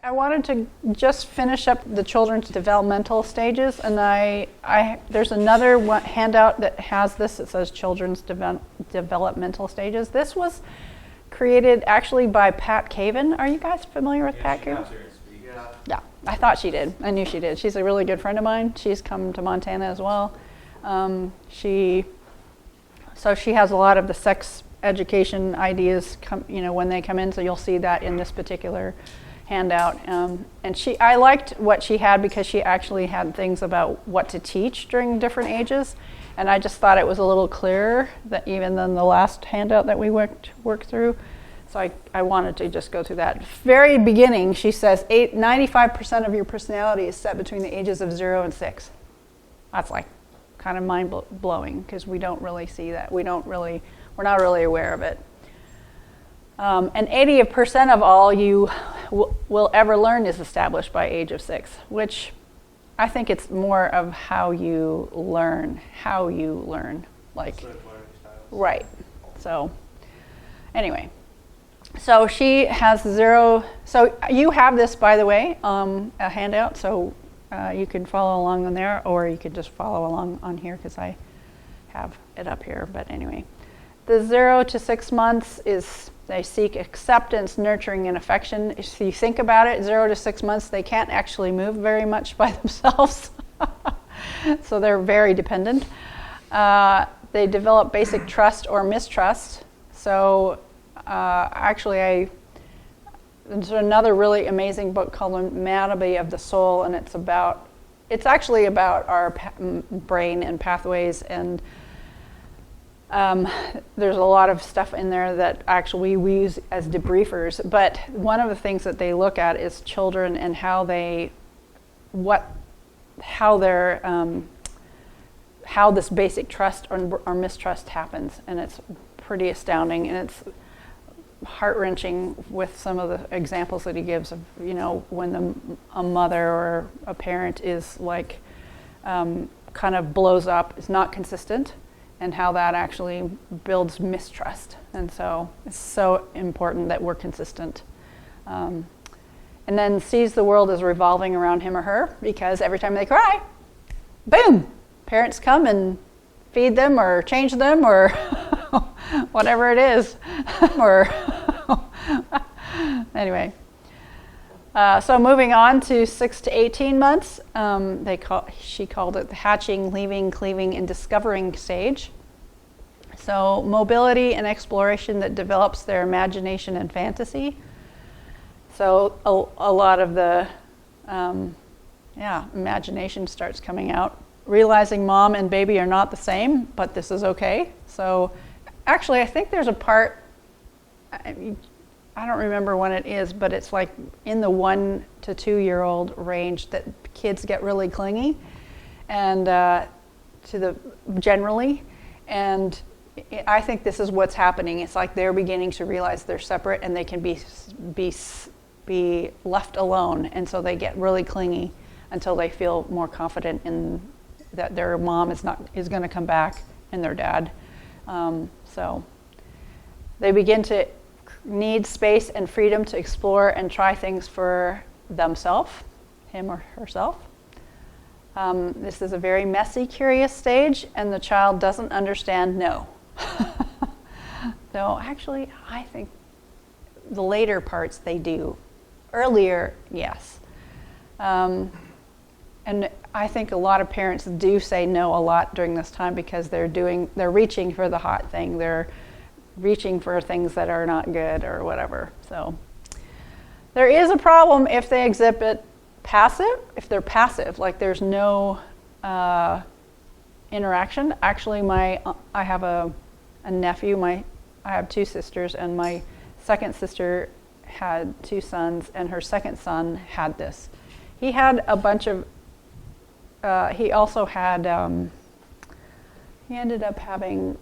I wanted to just finish up the children's developmental stages, and there's another handout that has this. It says children's developmental stages. This was created actually by Pat Caven. Are you guys familiar with Pat Caven? Yeah, I thought she did. I knew she did. She's a really good friend of mine. She's come to Montana as well. She has a lot of the sex education ideas when they come in, so you'll see that in this particular handout. And I liked what she had because she actually had things about what to teach during different ages, and I just thought it was a little clearer even than the last handout that we worked through. So I wanted to just go through that. Very beginning, she says 95% of your personality is set between the ages of 0 and 6. That's like kind of mind-blowing because we don't really see that. We're not really aware of it. And 80% of all you will ever learn is established by age of 6, which I think it's more of how you learn. Like, right. So anyway, so she has 0. So you have this, by the way, a handout, so you can follow along on there, or you could just follow along on here because I have it up here. But anyway, the 0 to 6 months is they seek acceptance, nurturing, and affection. If you think about it, 0 to 6 months, they can't actually move very much by themselves. So they're very dependent. They develop basic trust or mistrust. So actually, there's another really amazing book called Anatomy of the Soul, and it's actually about our brain and pathways, and there's a lot of stuff in there that actually we use as debriefers. But one of the things that they look at is children and how this basic trust or mistrust happens, and it's pretty astounding, and it's heart-wrenching with some of the examples that he gives of when a mother or a parent is like kind of blows up, is not consistent, and how that actually builds mistrust. And so it's so important that we're consistent. And then sees the world as revolving around him or her, because every time they cry, boom, parents come and feed them or change them or whatever it is. Or anyway. So moving on to 6 to 18 months, she called it the hatching, leaving, cleaving, and discovering stage. So mobility and exploration that develops their imagination and fantasy. So a lot of the imagination starts coming out. Realizing mom and baby are not the same, but this is okay. So actually, I think there's a part, I don't remember when it is, but it's like in the 1 to 2 year old range that kids get really clingy, and generally, and I think this is what's happening. It's like they're beginning to realize they're separate and they can be left alone, and so they get really clingy until they feel more confident in that their mom is going to come back and their dad. So they begin to need space and freedom to explore and try things for themselves, him or herself. This is a very messy, curious stage, and the child doesn't understand no. So actually, I think the later parts they do. Earlier, yes. And I think a lot of parents do say no a lot during this time because they're reaching for the hot thing. They're reaching for things that are not good or whatever. So there is a problem if they exhibit if they're passive, like there's no interaction. Actually, I have a nephew. I have 2 sisters, and my second sister had 2 sons, and her second son had this. He had a bunch of, he also had, he ended up having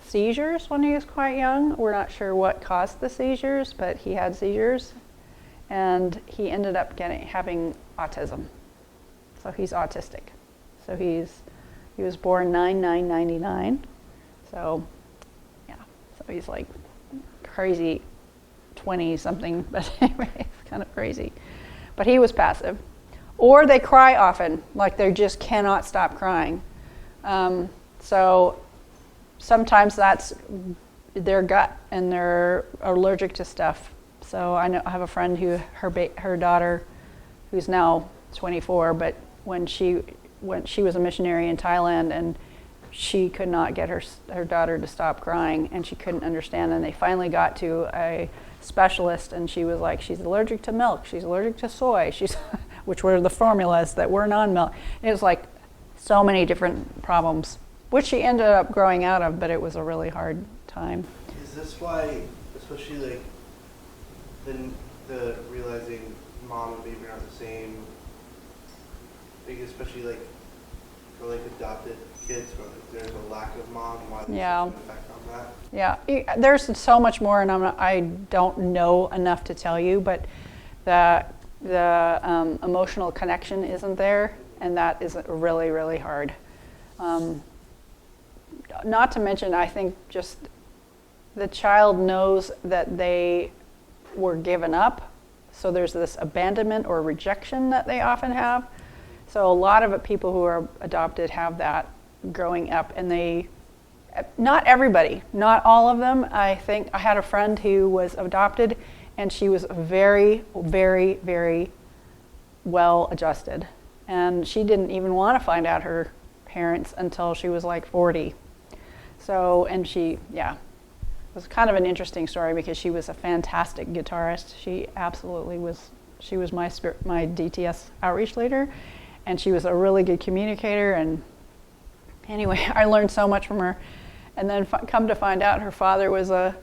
seizures when he was quite young. We're not sure what caused the seizures, but he had seizures, and he ended up having autism. So he's autistic. So he was born 9/9/99. So yeah, so he's like crazy 20 something, but anyway, it's kind of crazy. But he was passive. Or they cry often, like they just cannot stop crying. So sometimes that's their gut and they're allergic to stuff. So I have a friend who her daughter, who's now 24, but when she was a missionary in Thailand, and she could not get her daughter to stop crying, and she couldn't understand. And they finally got to a specialist, and she was like, she's allergic to milk, she's allergic to soy, which were the formulas that were non-milk. It was like so many different problems, which she ended up growing out of, but it was a really hard time. Is this why, especially like the realizing mom and baby are not the same, like especially like for like adopted kids, where there's a lack of mom, why there's an effect on that? Yeah, there's so much more, and I don't know enough to tell you, but the emotional connection isn't there, and that is really, really hard. Not to mention, I think just the child knows that they were given up, so there's this abandonment or rejection that they often have. So a lot of people who are adopted have that growing up, and not everybody, not all of them. I think I had a friend who was adopted, and she was very, very, very well adjusted. And she didn't even want to find out her parents until she was like 40. So, and it was kind of an interesting story because she was a fantastic guitarist. She absolutely was. She was my DTS outreach leader, and she was a really good communicator. And anyway, I learned so much from her. And then come to find out, her father was a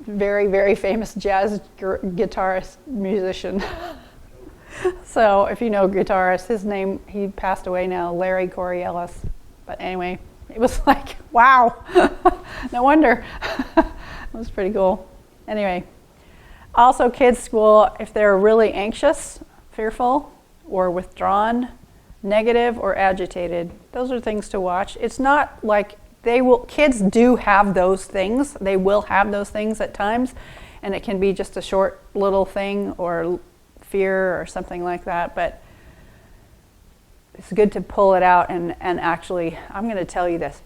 very, very famous jazz guitarist musician. So if you know guitarist, his name, he passed away now, Larry Coriolis. But anyway, it was like, wow, no wonder. It was pretty cool. Anyway, also kids' school, if they're really anxious, fearful, or withdrawn, negative, or agitated, those are things to watch. It's not like kids do have those things. They will have those things at times, and it can be just a short little thing or fear or something like that, but it's good to pull it out and actually, I'm going to tell you this,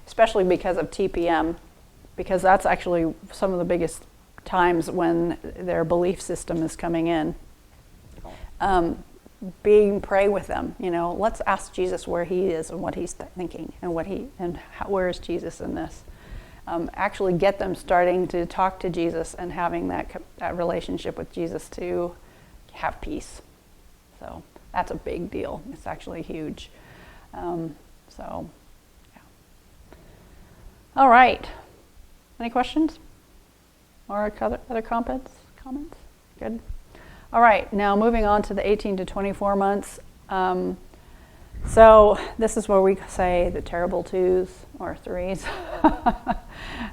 especially because of TPM, because that's actually some of the biggest times when their belief system is coming in. Pray with them, let's ask Jesus where he is and what he's thinking and where is Jesus in this. Actually get them starting to talk to Jesus and having that relationship with Jesus to have peace. So that's a big deal. It's actually huge. Yeah. All right. Any questions or other comments? Good. All right. Now moving on to the 18 to 24 months. So this is where we say the terrible 2s or 3s.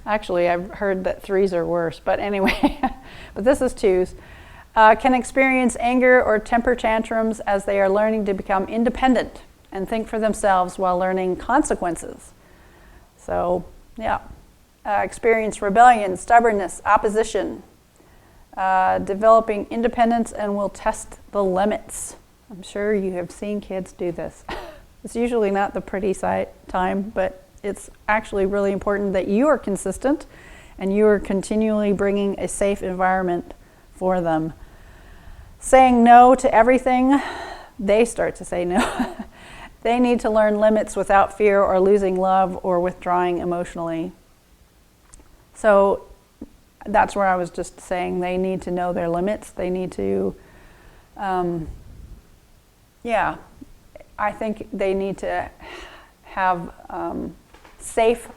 Actually, I've heard that 3s are worse, but anyway, but this is 2s. Can experience anger or temper tantrums as they are learning to become independent and think for themselves while learning consequences. So, yeah. Experience rebellion, stubbornness, opposition, developing independence, and will test the limits. I'm sure you have seen kids do this. It's usually not the pretty time, but it's actually really important that you are consistent and you are continually bringing a safe environment for them. Saying no to everything, they start to say no. They need to learn limits without fear or losing love or withdrawing emotionally. So that's where I was just saying they need to know their limits. They need to, I think they need to have safe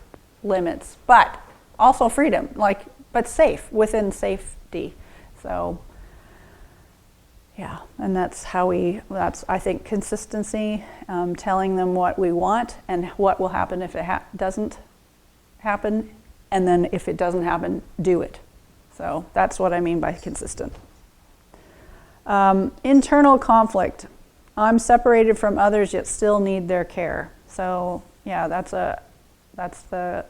limits, but also freedom, but safe, within safety. So, yeah, and that's I think consistency, telling them what we want and what will happen if it doesn't happen, and then if it doesn't happen, do it. So that's what I mean by consistent. Internal conflict. I'm separated from others yet still need their care. So yeah, that's the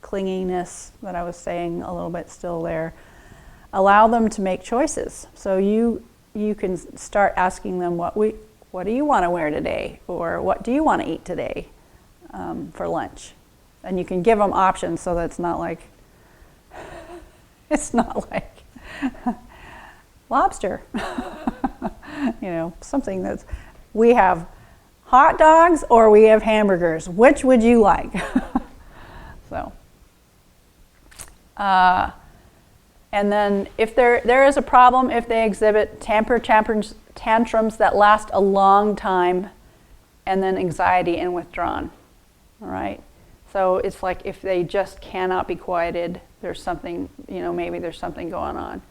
clinginess that I was saying a little bit still there. allow them to make choices. So you can start asking them, what do you want to wear today? Or what do you want to eat today for lunch? And you can give them options so that it's not like lobster. Something that's, we have hot dogs or we have hamburgers. Which would you like? So, and then if there is a problem, if they exhibit tantrums that last a long time, and then anxiety and withdrawn, all right? So it's like if they just cannot be quieted, there's something, maybe there's something going on.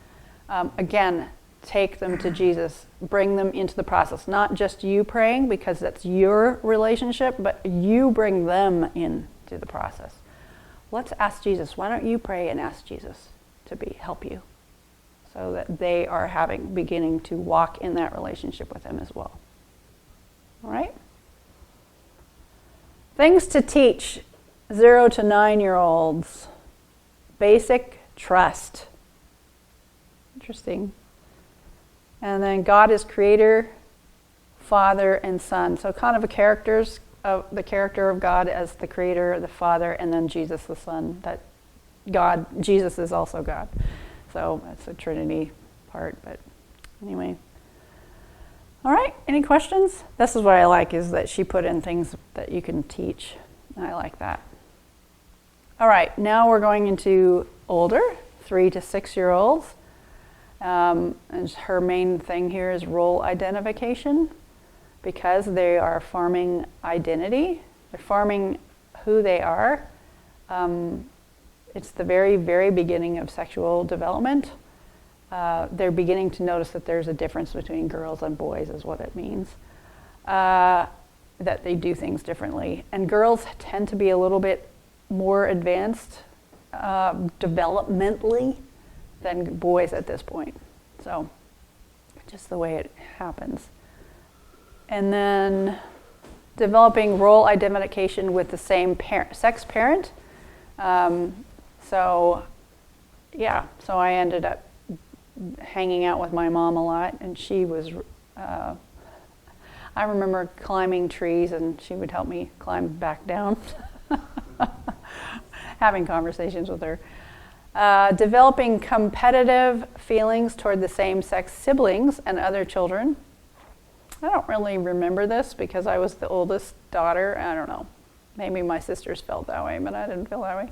Again, take them to Jesus, bring them into the process. Not just you praying, because that's your relationship, but you bring them into the process. Let's ask Jesus. Why don't you pray and ask Jesus to help you, so that they are beginning to walk in that relationship with him as well. All right? Things to teach 0 to 9-year-olds. Basic trust. Interesting. And then God is creator, Father, and Son. So kind of the character of God as the creator, the Father, and then Jesus the Son. That Jesus is also God. So that's a Trinity part, but anyway. All right, any questions? This is what I like, is that she put in things that you can teach. I like that. All right, now we're going into older, 3 to 6-year-olds. And her main thing here is role identification, because they are forming identity. They're forming who they are. It's the very, very beginning of sexual development. They're beginning to notice that there's a difference between girls and boys, is what it means. That they do things differently. And girls tend to be a little bit more advanced developmentally than boys at this point. So, just the way it happens. And then developing role identification with the same sex parent. So I ended up hanging out with my mom a lot, and she was, I remember climbing trees, and she would help me climb back down, having conversations with her. Developing competitive feelings toward the same-sex siblings and other children. I don't really remember this because I was the oldest daughter. I don't know. Maybe my sisters felt that way, but I didn't feel that way.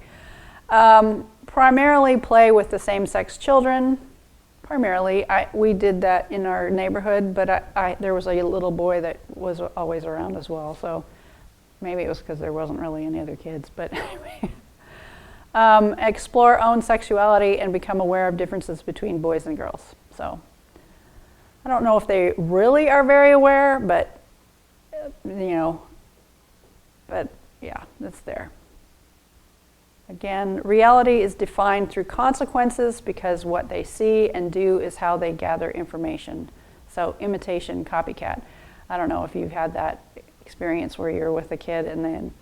Primarily play with the same-sex children. Primarily. We did that in our neighborhood, but there was a little boy that was always around as well, so maybe it was because there wasn't really any other kids, but anyway. Explore own sexuality and become aware of differences between boys and girls. So I don't know if they really are very aware, but yeah, it's there. Again, reality is defined through consequences, because what they see and do is how they gather information. So imitation, copycat. I don't know if you've had that experience where you're with a kid and then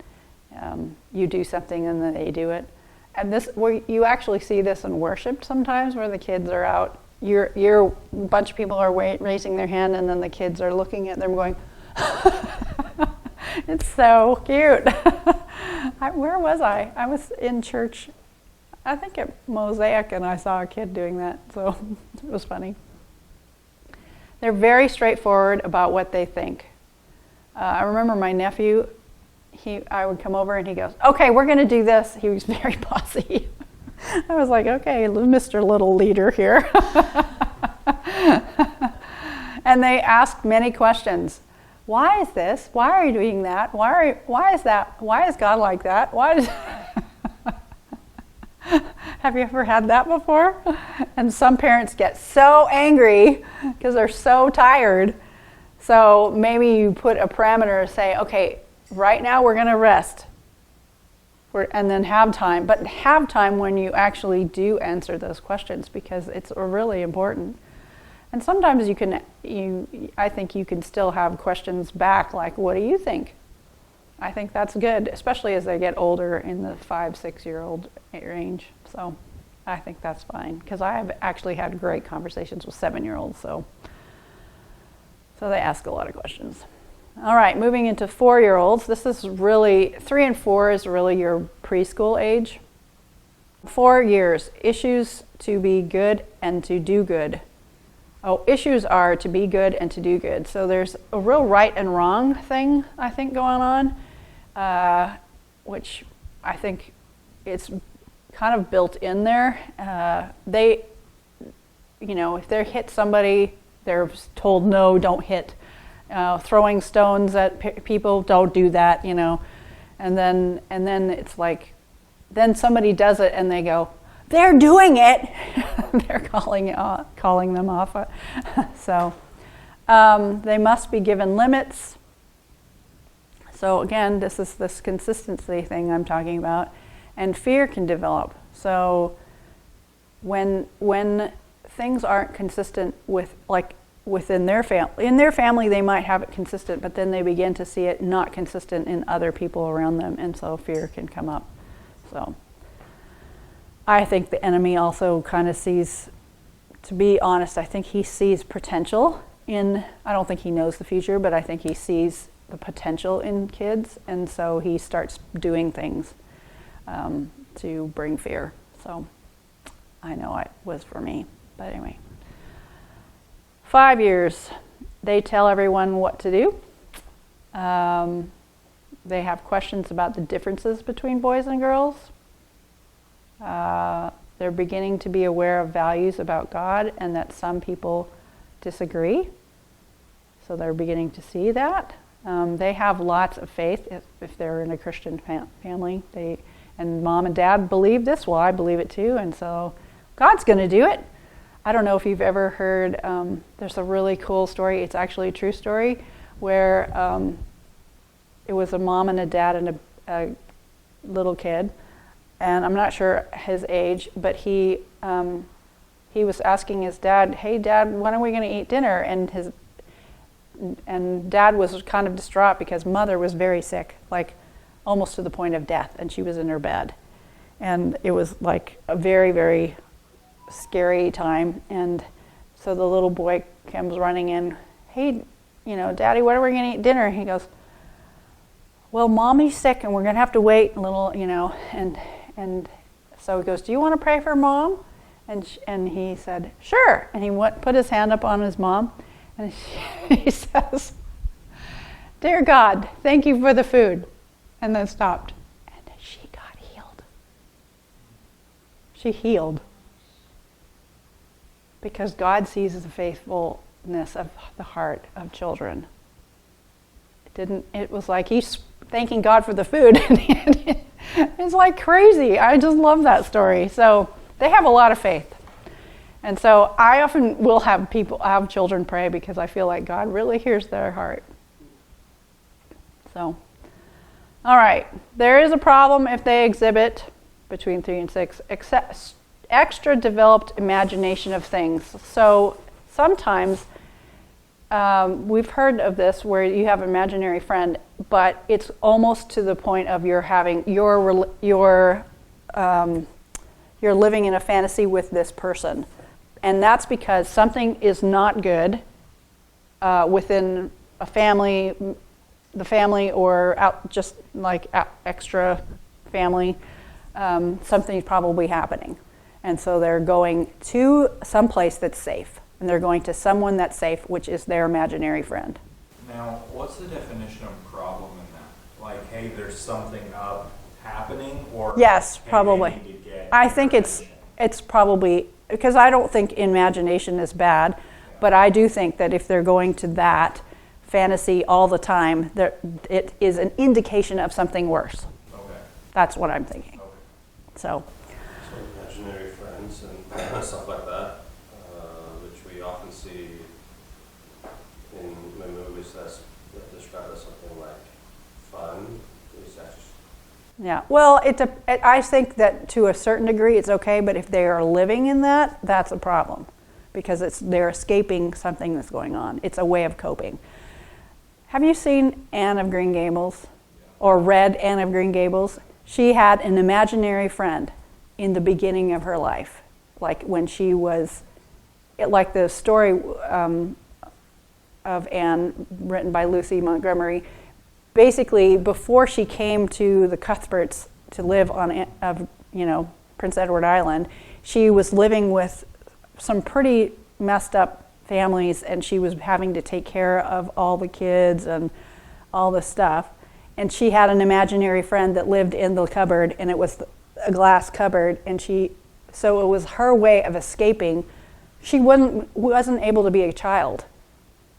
you do something and then they do it. And you actually see this in worship sometimes, where the kids are out. A bunch of people are raising their hand, and then the kids are looking at them going, it's so cute. Where was I? I was in church, I think at Mosaic, and I saw a kid doing that, so it was funny. They're very straightforward about what they think. I remember my nephew, I would come over and he goes, okay, we're going to do this. He was very bossy. I was like, okay, Mr. Little Leader here. And they asked many questions. Why is this? Why are you doing that? Why is that? Why is God like that? Have you ever had that before? And some parents get so angry because they're so tired. So maybe you put a parameter and say, okay, right now we're going to rest. And then have time. But have time when you actually do answer those questions, because it's really important. And sometimes I think you can still have questions back, like, what do you think? I think that's good, especially as they get older in the 5-6-year-old range. So I think that's fine, because I have actually had great conversations with 7-year-olds, so they ask a lot of questions. All right, moving into 4-year-olds. This is really, 3 and 4 is really your preschool age. 4 years, issues to be good and to do good. Oh, issues are to be good and to do good. So there's a real right and wrong thing, I think, going on, which I think it's kind of built in there. They, if they hit somebody, they're told, no, don't hit. Throwing stones at people, don't do that, And then it's like, then somebody does it and they go, they're doing it. They're calling them off. So they must be given limits. So again, this is this consistency thing I'm talking about. And fear can develop. So when things aren't consistent with, like, within their family, in their family they might have it consistent, but then they begin to see it not consistent in other people around them, and so fear can come up. So I think the enemy also kind of sees, to be honest, I think he sees potential in, I don't think he knows the future, but I think he sees the potential in kids, and so he starts doing things to bring fear. So I know it was for me, but anyway. 5 years, they tell everyone what to do. They have questions about the differences between boys and girls. They're beginning to be aware of values about God and that some people disagree. So they're beginning to see that. They have lots of faith if they're in a Christian family. And mom and dad believe this. Well, I believe it too. And so God's going to do it. I don't know if you've ever heard, there's a really cool story, it's actually a true story, where it was a mom and a dad and a little kid, and I'm not sure his age, but he was asking his dad, hey Dad, when are we going to eat dinner? And Dad was kind of distraught because Mother was very sick, like almost to the point of death, and she was in her bed. And it was like a very, very scary time, and so the little boy comes running in, hey, Daddy, when are we going to eat dinner? And he goes, well, Mommy's sick and we're going to have to wait a little, and so he goes, do you want to pray for Mom? And he said, sure. And he put his hand up on his mom, and he says, dear God, thank you for the food, and then stopped, and she got healed. She healed. Because God sees the faithfulness of the heart of children. It was like he's thanking God for the food. It's like crazy. I just love that story. So they have a lot of faith. And so I often will have children pray because I feel like God really hears their heart. So, all right. There is a problem if they exhibit between 3 and 6, extra developed imagination of things. So sometimes we've heard of this where you have an imaginary friend, but it's almost to the point of you're living in a fantasy with this person, and that's because something is not good within a family, the family, or out just like extra family. Something's probably happening. And so they're going to some place that's safe. And they're going to someone that's safe, which is their imaginary friend. Now, what's the definition of problem in that? Like, hey, there's something up happening? Or yes, hey, probably. they need to get I think it's probably, because I don't think imagination is bad, but I do think that if they're going to that fantasy all the time, it is an indication of something worse. Okay. That's what I'm thinking. Okay. So Imaginary friends and stuff like that, which we often see in movies that describe as something like fun. yeah, well, I think that to a certain degree it's okay, but if they are living in that, that's a problem, because they're escaping something that's going on. It's a way of coping. Have you seen Anne of Green Gables, or read Anne of Green Gables? She had an imaginary friend. in the beginning of her life, like when she was, like the story of Anne, written by Lucy Montgomery. Basically, before she came to the Cuthberts to live on, Prince Edward Island, she was living with some pretty messed up families, and she was having to take care of all the kids and all the stuff. And she had an imaginary friend that lived in the cupboard, and it was a glass cupboard, and so it was her way of escaping. She wasn't able to be a child.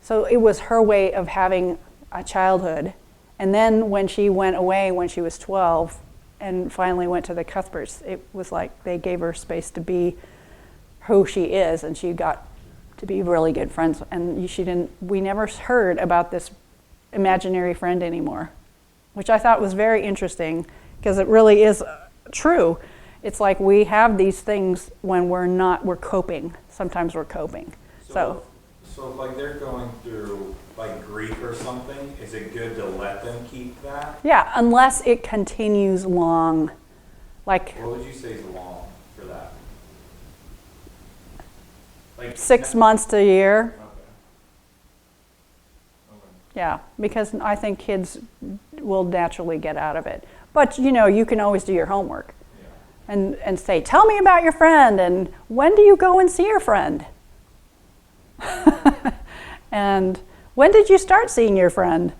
So it was her way of having a childhood. And then when she went away when she was 12 and finally went to the Cuthberts, it was like they gave her space to be who she is, and she got to be really good friends. And we never heard about this imaginary friend anymore, which I thought was very interesting, because it really is true. It's like we have these things when we're coping. Sometimes we're coping. So if like they're going through like grief or something, is it good to let them keep that? yeah, unless it continues long. Like What would you say is long for that? Like 6 months to a year. Okay. Okay. Yeah, because I think kids will naturally get out of it. But you can always do your homework Yeah. and say, tell me about your friend, and when do you go and see your friend? And when did you start seeing your friend?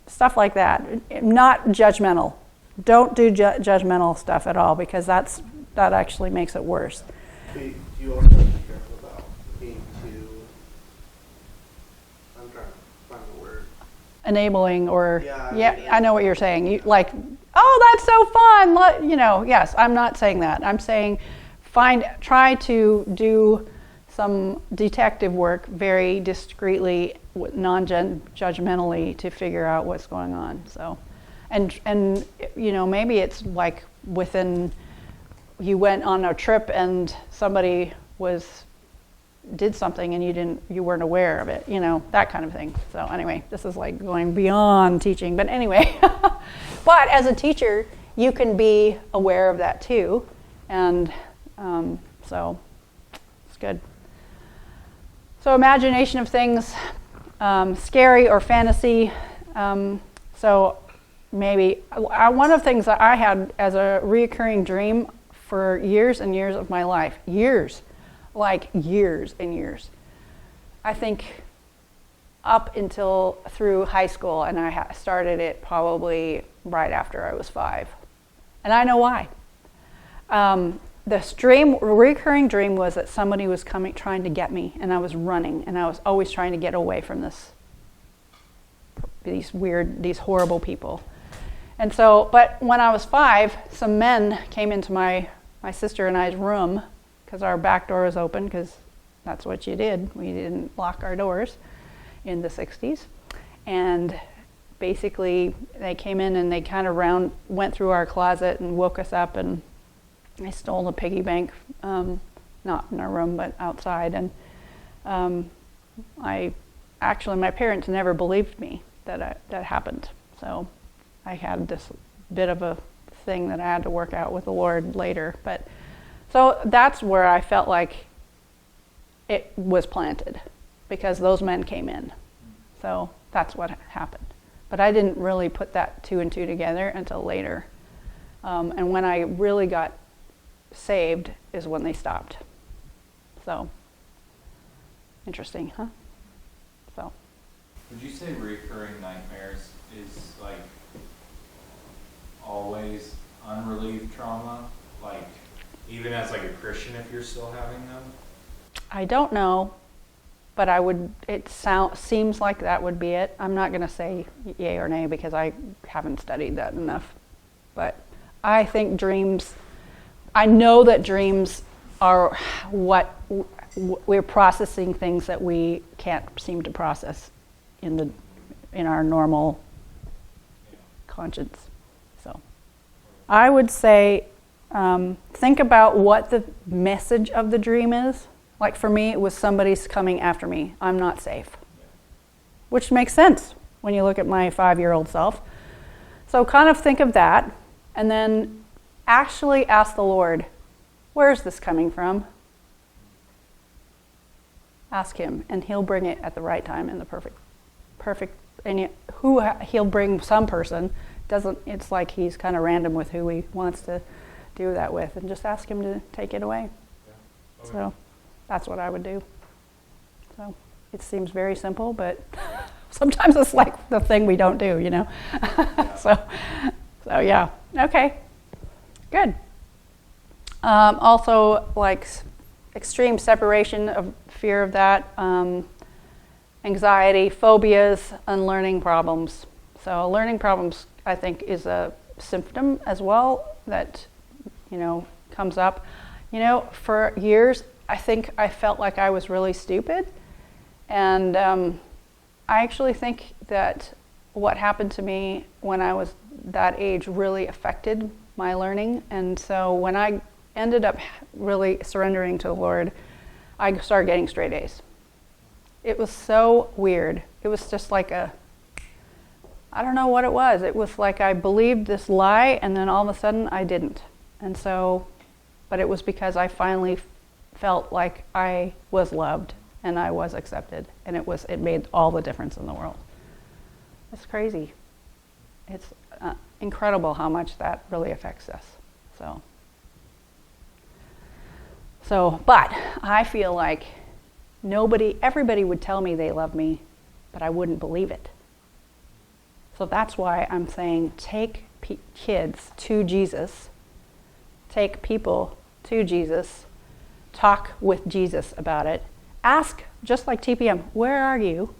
Stuff like that. Not judgmental. Don't do judgmental stuff at all, because that actually makes it worse. Do you also have to be careful about being too, I'm trying to find the word. Enabling or Yeah, I know what you're saying. You like, oh, that's so fun. Yes, I'm not saying that. I'm saying try to do some detective work very discreetly, non-judgmentally, to figure out what's going on. So, and maybe it's like you went on a trip and somebody did something and you weren't aware of it, that kind of thing. So anyway, this is like going beyond teaching, but anyway. But as a teacher, you can be aware of that too, and so it's good. So imagination of things, scary or fantasy. So maybe one of the things that I had as a reoccurring dream for years and years of my life, years and years. I think up until through high school, and I started it probably right after I was 5. And I know why. This recurring dream was that somebody was trying to get me, and I was running, and I was always trying to get away from these horrible people. And so, but when I was 5, some men came into my sister and I's room, because our back door was open, because that's what you did. We didn't lock our doors in the 60s. And basically, they came in and they kind of went through our closet and woke us up, and I stole a piggy bank, not in our room, but outside. And my parents never believed me that happened. So I had this bit of a thing that I had to work out with the Lord later. But so that's where I felt like it was planted, because those men came in. So that's what happened. But I didn't really put that 2 and 2 together until later. And when I really got saved is when they stopped. So, interesting, huh? So. Would you say recurring nightmares is like always unrelieved trauma? Like even as like a Christian, if you're still having them? I don't know, but seems like that would be it. I'm not going to say yay or nay because I haven't studied that enough. But I think I know that dreams are what we're processing, things that we can't seem to process in our normal conscience. So I would say think about what the message of the dream is. Like for me, it was somebody's coming after me. I'm not safe. Which makes sense when you look at my 5-year-old self. So kind of think of that, and then actually ask the Lord, where is this coming from? Ask him, and he'll bring it at the right time in the perfect, and he'll bring some person. It's like he's kind of random with who he wants to do that with, and just ask him to take it away. Yeah. Okay. So that's what I would do. So it seems very simple, but sometimes it's like the thing we don't do, so yeah, okay, good. Also, like extreme separation, of fear of that, anxiety, phobias, and learning problems. So learning problems, I think, is a symptom as well that, comes up. For years, I think I felt like I was really stupid. And I actually think that what happened to me when I was that age really affected my learning. And so when I ended up really surrendering to the Lord, I started getting straight A's. It was so weird. It was just like I don't know what it was. It was like I believed this lie, and then all of a sudden I didn't. And so, but it was because I finally felt like I was loved and I was accepted, and it made all the difference in the world. It's crazy. It's incredible how much that really affects us. But I feel like everybody would tell me they love me, but I wouldn't believe it. So that's why I'm saying take kids to Jesus, take people to Jesus, talk with Jesus about it. Ask, just like TPM, where are you?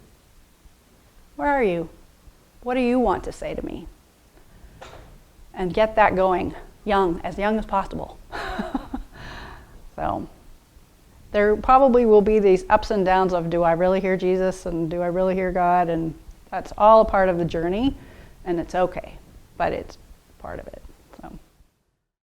Where are you? What do you want to say to me? And get that going as young as possible. So there probably will be these ups and downs of, do I really hear Jesus and do I really hear God? And that's all a part of the journey, and it's okay, but it's part of it.